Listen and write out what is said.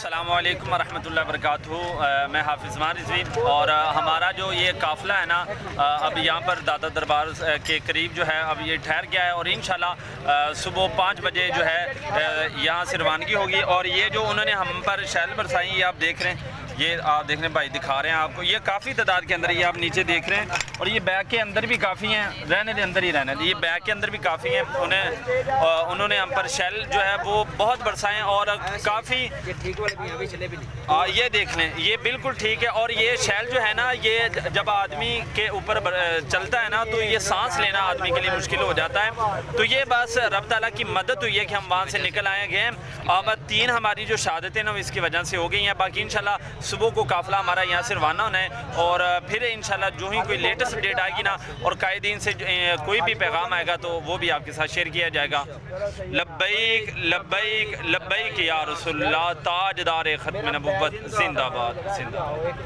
السلام علیکم ورحمۃ اللہ وبرکاتہ۔ میں حافظ رضوی اور ہمارا جو یہ قافلہ ہے نا اب یہاں پر دادا دربار کے قریب جو ہے اب یہ ٹھہر گیا ہے اور انشاءاللہ صبح 5 بجے جو ہے یہاں سے روانگی ہوگی۔ اور یہ جو انہوں نے ہم پر شیل برسائی یہ آپ دیکھ رہے ہیں، یہ آپ دیکھ رہے ہیں بھائی دکھا رہے ہیں آپ کو، یہ کافی تعداد کے اندر یہ آپ نیچے دیکھ رہے ہیں اور یہ بیگ کے اندر بھی کافی ہیں، رہنے دے اندر ہی رہنے دے، یہ بیگ کے اندر بھی کافی ہیں۔ انہوں نے ہم پر شیل جو ہے وہ بہت برسائے اور کافی یہ دیکھ لیں، یہ بالکل ٹھیک ہے۔ اور یہ شیل جو ہے نا یہ جب آدمی کے اوپر چلتا ہے نا تو یہ سانس لینا آدمی کے لیے مشکل ہو جاتا ہے، تو یہ بس رب تعالیٰ کی مدد ہوئی ہے کہ ہم وہاں سے نکل آئے گئے۔ اب 3 ہماری جو شہادتیں نا اس کی وجہ سے ہو گئی ہیں، باقی انشاءاللہ صبح کو قافلہ ہمارا یہاں سے روانہ ہونا ہے اور پھر انشاءاللہ جو ہی کوئی لیٹسٹ اپڈیٹ آئے گی نا اور قائدین سے کوئی بھی پیغام آئے گا تو وہ بھی آپ کے ساتھ شیئر کیا جائے گا۔ لبیک لبیک لبیک یا رسول اللہ، تاجدار ختم نبوت، زندہ باد زندہ باد۔